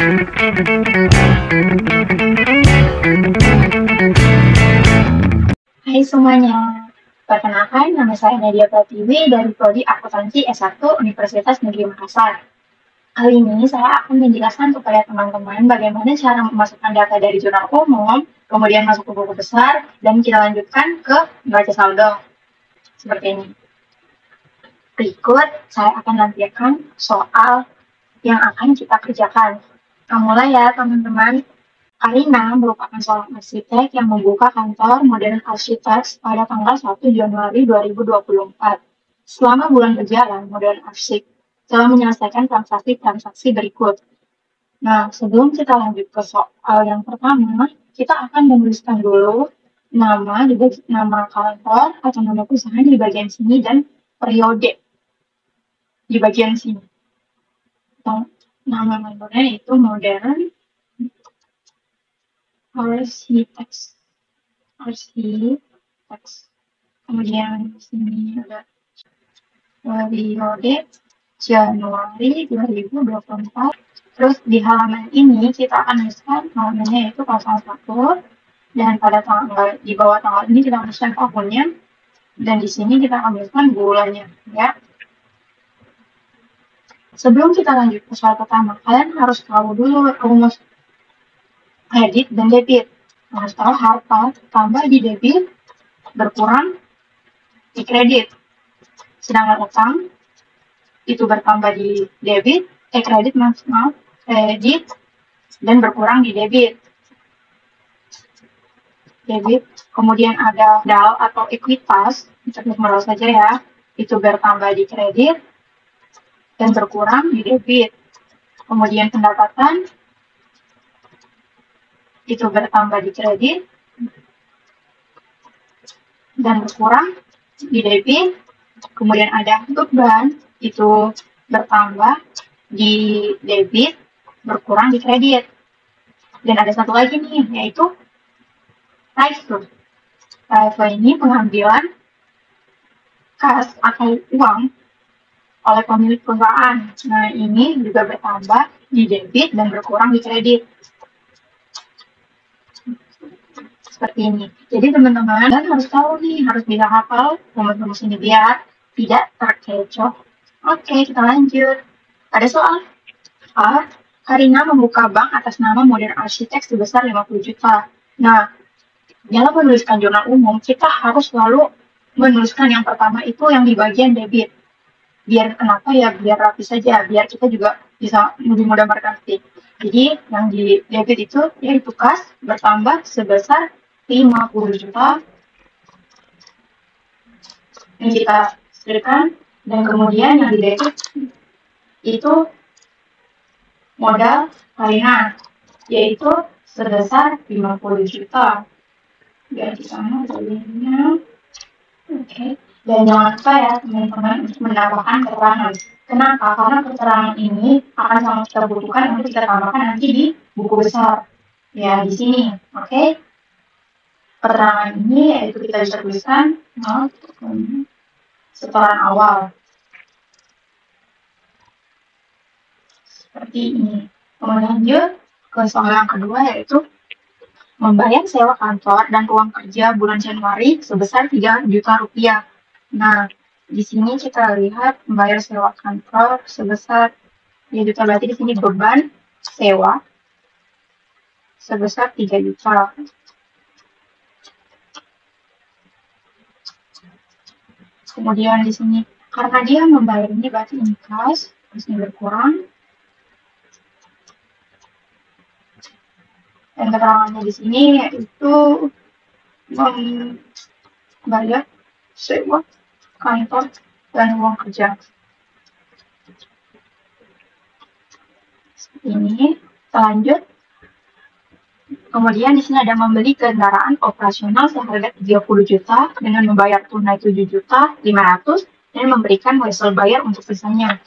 Hai semuanya, perkenalkan nama saya Nadia Pratiwi dari Prodi Akuntansi S1 Universitas Negeri Makassar. Kali ini saya akan menjelaskan kepada teman-teman bagaimana cara memasukkan data dari jurnal umum, kemudian masuk ke buku besar, dan kita lanjutkan ke neraca saldo. Seperti ini. Berikut saya akan nampilkan soal yang akan kita kerjakan. Mulai ya teman-teman. Karina merupakan seorang arsitek yang membuka kantor Modern Architects pada tanggal 1 Januari 2024. Selama bulan berjalan, Modern Architects telah menyelesaikan transaksi-transaksi berikut. Nah, sebelum kita lanjut ke soal yang pertama, kita akan menuliskan dulu nama kantor atau nama perusahaan di bagian sini dan periode di bagian sini. Nama kantornya itu Modern Architects. Kemudian di sini ada periode Januari 2024. Terus di halaman ini kita akan tuliskan halamannya itu 01 dan pada tanggal di bawah tanggal ini kita tuliskan tahunnya dan di sini kita akan tuliskan bulannya ya. Sebelum kita lanjut ke soal pertama, kalian harus tahu dulu rumus kredit dan debit. Harus tahu harta tambah di debit berkurang di kredit. Sedangkan utang itu bertambah di debit, kredit dan berkurang di debit. Kemudian ada modal atau ekuitas, untuk modal saja ya, itu bertambah di kredit dan berkurang di debit. Kemudian pendapatan itu bertambah di kredit dan berkurang di debit. Kemudian ada beban itu bertambah di debit, berkurang di kredit. Dan ada satu lagi nih, yaitu FIFO. FIFO ini pengambilan kas atau uang oleh pemilik perusahaan. Nah, ini juga bertambah di debit dan berkurang di kredit. Seperti ini. Jadi teman-teman harus tahu nih, harus bisa hafal rumus-rumus ini biar tidak terkecoh. Oke, kita lanjut. Ada soal. Karina membuka bank atas nama Modern Architects sebesar 50 juta. Nah, dalam menuliskan jurnal umum, kita harus selalu menuliskan yang pertama itu yang di bagian debit. Biar kenapa ya, biar rapi saja, biar kita juga bisa lebih mudah mengerti. Jadi, yang di debit itu yaitu kas bertambah sebesar 50 juta yang kita berikan, dan kemudian yang di debit itu modal Karina yaitu sebesar 50 juta. Dan di sana debitnya. Oke. Dan jangan lupa ya teman-teman untuk menambahkan keterangan. Kenapa? Karena keterangan ini akan sangat kita butuhkan untuk kita tambahkan nanti di buku besar. Ya, di sini. Oke. Keterangan ini yaitu kita bisa tuliskan setoran awal. Seperti ini. Kemudian lanjut ke soal yang kedua yaitu membayar sewa kantor dan uang kerja bulan Januari sebesar 3 juta rupiah. Nah, di sini kita lihat membayar sewa kantor sebesar 3 juta, berarti di sini beban sewa sebesar 3 juta. Kemudian di sini karena dia membayar ini berarti ini kas, kasnya berkurang. Dan keterangannya di sini yaitu membayar sewa kantor dan uang kerja. Seperti ini. Lanjut. Kemudian di sini ada membeli kendaraan operasional seharga 30 juta dengan membayar tunai 7.500.000 dan memberikan wesel bayar untuk sisanya.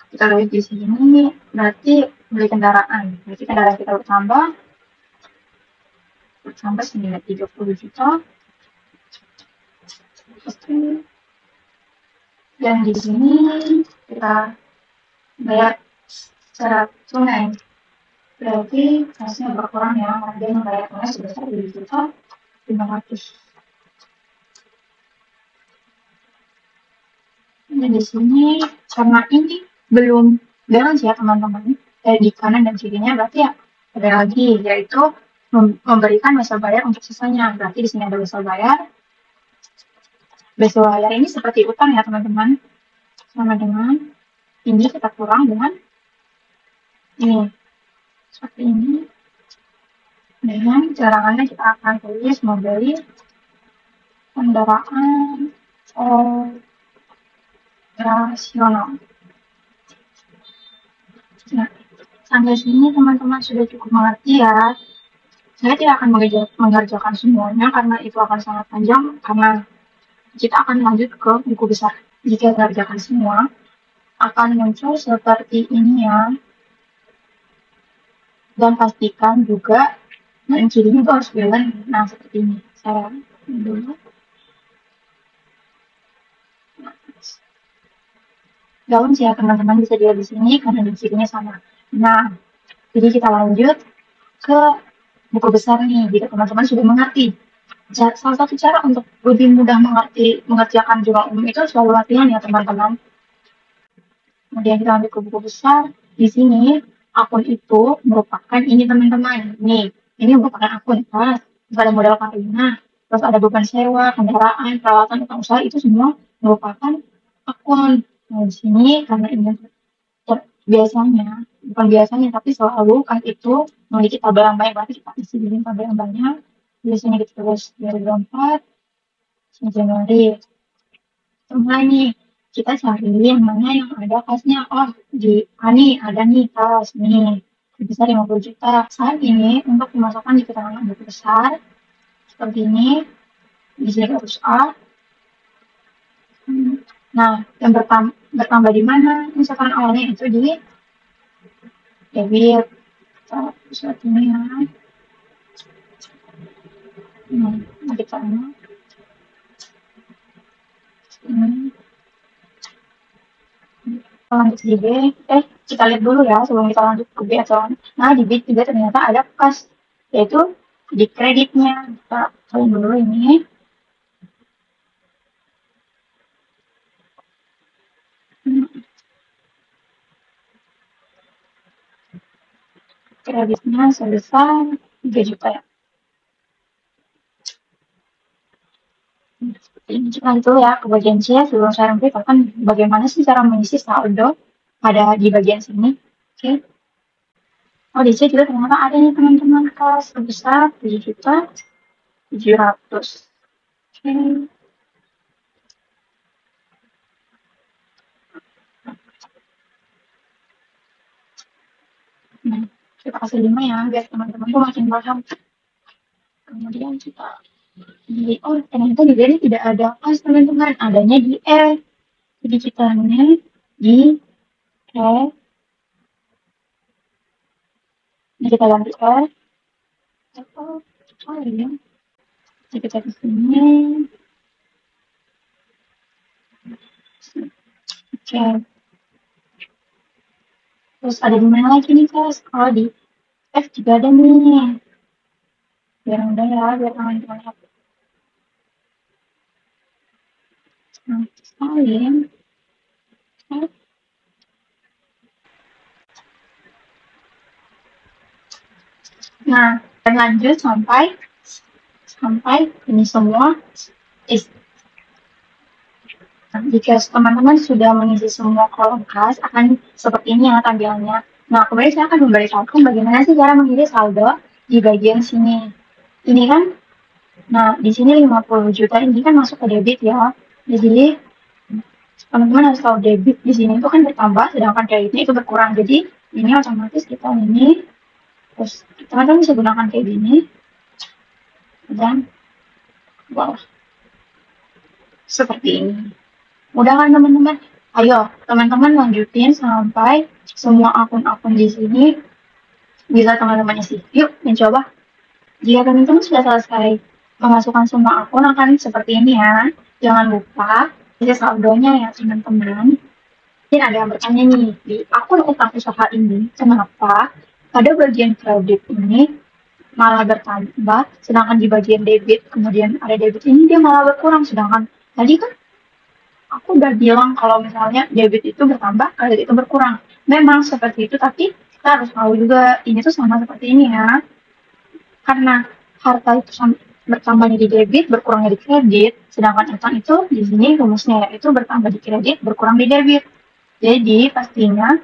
Kita lihat di sini berarti beli kendaraan. Berarti kendaraan kita bertambah senilai 30 juta. Dan di sini kita bayar secara tunai Berarti kasnya berkurang ya, karena dia membayar tunai sebesar 7.500.000. Nah, di sini karena ini belum balance ya teman-teman, di kanan dan kirinya berarti ya ada lagi, yaitu memberikan wesel bayar untuk sisanya. Berarti di sini ada wesel bayar. Wesel bayar ini seperti utang ya teman-teman, sama dengan ini kita kurang dengan ini, seperti ini. Dengan carangannya kita akan tulis membeli kendaraan operasional. Nah, sampai sini teman-teman sudah cukup mengerti ya. Saya tidak akan mengerjakan semuanya karena itu akan sangat panjang, karena kita akan lanjut ke buku besar. Jika mengerjakan semua, akan muncul seperti ini ya. Dan pastikan juga yang kirinya itu harus balance. Nah, seperti ini. Saya dulu. Balance ya teman-teman, bisa dilihat di sini karena di kirinya sama. Nah, jadi kita lanjut ke buku besar nih, jika teman-teman sudah mengerti. Salah satu cara untuk lebih mudah mengerjakan jurnal umum itu selalu latihan ya teman-teman. Kemudian kita lanjut ke buku besar. Di sini akun itu merupakan ini teman-teman. Nih, ini merupakan akun kas. Ada modal karina, terus ada beban sewa, kendaraan, peralatan, utang usaha, itu semua merupakan akun. Nah, di sini karena ini biasanya, bukan biasanya, tapi selalu kan itu memiliki tabel yang banyak, berarti kita isi di tabel yang banyak. Biasanya kita tulis 2024, Januari. Semua nih, kita cari yang mana yang ada kasnya. Oh, di ini ada nih kas nih, sebesar 50 juta. Saat ini untuk dimasukkan di keterangan buku besar, seperti ini, di sini harus A. Nah, yang bertambah di mana? Misalkan awalnya itu di debit. Seperti ini ya. Nanti karena lanjut di B, kita lihat dulu ya sebelum kita lanjut ke B atau nah di B juga ternyata ada kas, yaitu di kreditnya. Kita kalian dulu ini. Kreditnya sebesar 3 juta ya. Ini itu ya ke bagian C. Sebelum saya memberitakan bagaimana sih cara mengisi saldo ada di bagian sini. Oke. Oh, di C juga ternyata ada nih teman-teman, kas sebesar 7.700.000. Oke. Nah, kita kasih 5 ya, biar teman-teman tuh makin paham. Kemudian kita oh ternyata di sini tidak ada kas teman-teman, adanya di L. Jadi kita di L. Ini kita ganti L. Oh iya. Jadi kita di sini. Oke. Terus ada di mana lagi nih kas? Oh di F juga ada nih. Biar mudah ya, biar teman-teman lihat. Nah, salin. Nah, dan lanjut sampai ini semua jika teman-teman sudah mengisi semua kolom kas, akan seperti ini ya tampilannya. Nah, kemudian saya akan memberitahukan bagaimana sih cara mengisi saldo di bagian sini. Ini kan, nah di sini 50 juta ini kan masuk ke debit ya. Di sini teman-teman harus tahu debit di sini itu kan bertambah, sedangkan kreditnya itu berkurang. Jadi ini otomatis kita ini, terus teman-teman bisa gunakan kayak gini dan wow, seperti ini. Mudah kan teman-teman? Ayo teman-teman lanjutin sampai semua akun-akun di sini bisa teman-teman isi. Yuk mencoba. Jika teman-teman sudah selesai memasukkan semua akun akan seperti ini ya. Jangan lupa isi saldonya ya teman-teman. Mungkin ada yang bertanya nih, di akun utang usaha ini kenapa pada bagian kredit ini malah bertambah, sedangkan di bagian debit, kemudian ada debit ini dia malah berkurang, sedangkan tadi kan aku udah bilang kalau misalnya debit itu bertambah, kredit itu berkurang. Memang seperti itu, tapi kita harus tahu juga ini tuh sama seperti ini ya. Karena harta itu bertambahnya di debit, berkurangnya di kredit, sedangkan utang itu di sini rumusnya yaitu bertambah di kredit, berkurang di debit. Jadi pastinya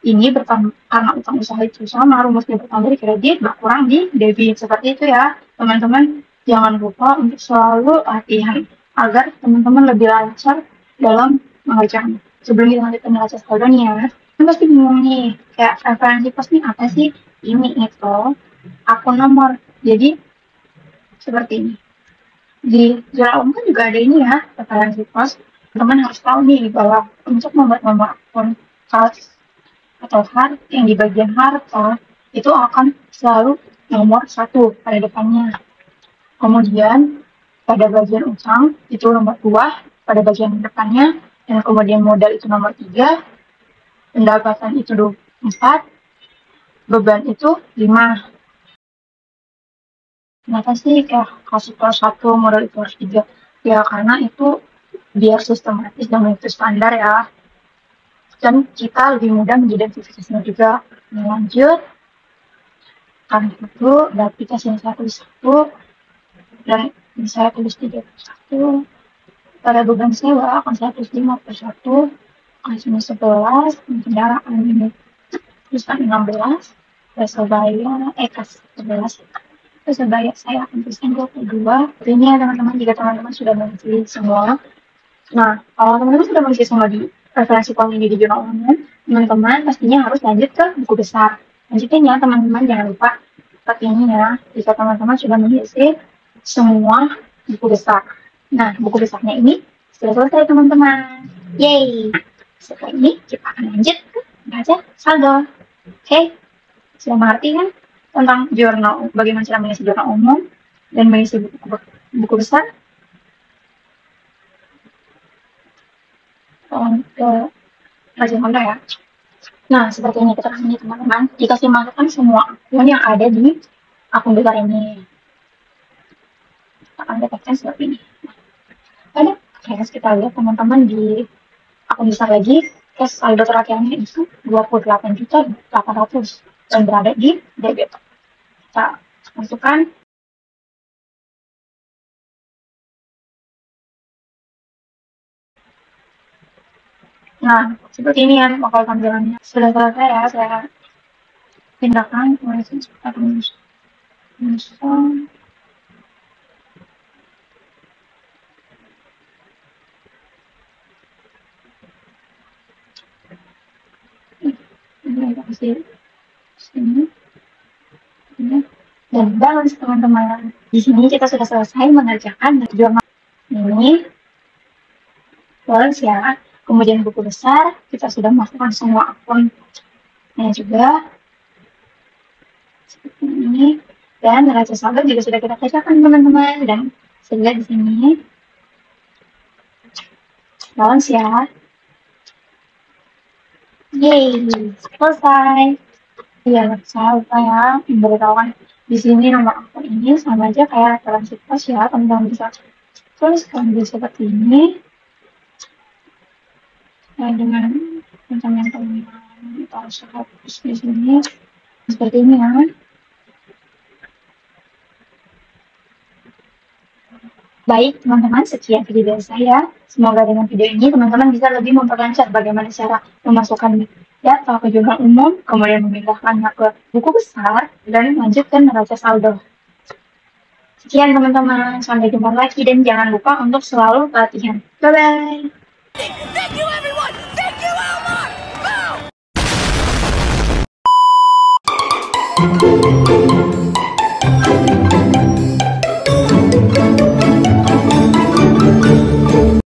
ini bertambah karena utang usaha itu sama, rumusnya bertambah di kredit, berkurang di debit. Seperti itu ya, teman-teman. Jangan lupa untuk selalu latihan agar teman-teman lebih lancar dalam mengerjakan. Sebelum kita lanjut ke neraca saldo nih ya, kan pasti bingung nih, kayak referensi pos nih apa sih? Ini itu akun nomor. Jadi seperti ini. Di jurnal umum kan juga ada ini ya, referensi pos. Teman-teman harus tahu nih bahwa untuk membuat nomor akun kas atau harta yang di bagian harta itu akan selalu nomor 1 pada depannya. Kemudian pada bagian utang itu nomor 2 pada bagian depannya, dan kemudian modal itu nomor 3, pendapatan itu 4, beban itu 5. Kenapa sih kayak kasih kelas 1, modal itu harus 3? Ya karena itu biar sistematis dan itu standar ya. Dan kita lebih mudah mengidentifikasinya juga. Lanjut, kan itu berarti kasih 1 dan bisa tulis 31. Pada beban sewa akan 151, kasihnya 11, kendaraan ini tulisan 16, Persebaya, kas 11. Persebaya saya akan tuliskan 22. Ini ya teman-teman, jika teman-teman sudah mengisi semua. Nah, kalau teman-teman sudah mengisi semua di referensi kolom ini di jurnal umum, teman-teman pastinya harus lanjut ke buku besar. Lanjutnya teman-teman jangan lupa seperti ini ya, jika teman-teman sudah mengisi semua buku besar. Nah, buku besarnya ini sudah selesai teman-teman. Yeay! Setelah ini kita akan lanjut ke baca saldo. Oke, sudah mengerti kan tentang jurnal, bagaimana cara mengisi jurnal umum dan mengisi buku besar? Ke baca saldo ya. Nah, seperti ini kita kasih teman-teman. Dikasih masukkan semua akun yang ada di akun besar ini. Kita akan dapatkan seperti ini. Ada cash kita lihat teman-teman di akun besar lagi, cash saldo terakhirnya itu 28.800 dan berada di debit. Kita masukkan. Nah, seperti ini ya bakal tampilannya. Sudah selesai ya, saya pindahkan ke minus. Ini kasih sini. Dan balance teman-teman. Di sini kita sudah selesai mengerjakan jurnal ini. Balance ya. Kemudian buku besar, kita sudah masukkan semua akun. Ini juga seperti ini. Dan neraca saldo juga sudah kita kerjakan teman-teman. Dan sehingga di sini balance ya. Yeay, selesai. Ya, saya lupa ya memberitahukan di sini nomor akun ini sama aja kayak referensi pos ya, teman-teman bisa tuliskan di seperti ini. Nah, dengan pencapaian teman-teman kita harus hapus di sini seperti ini ya. Baik teman-teman, sekian video dari saya. Semoga dengan video ini teman-teman bisa lebih memperlancar bagaimana cara memasukkan data ke jurnal umum, kemudian memindahkannya ke buku besar, dan lanjut ke neraca saldo. Sekian teman-teman, sampai jumpa lagi dan jangan lupa untuk selalu latihan. Bye-bye! Thank you everyone! Thank you Elmar! Boom!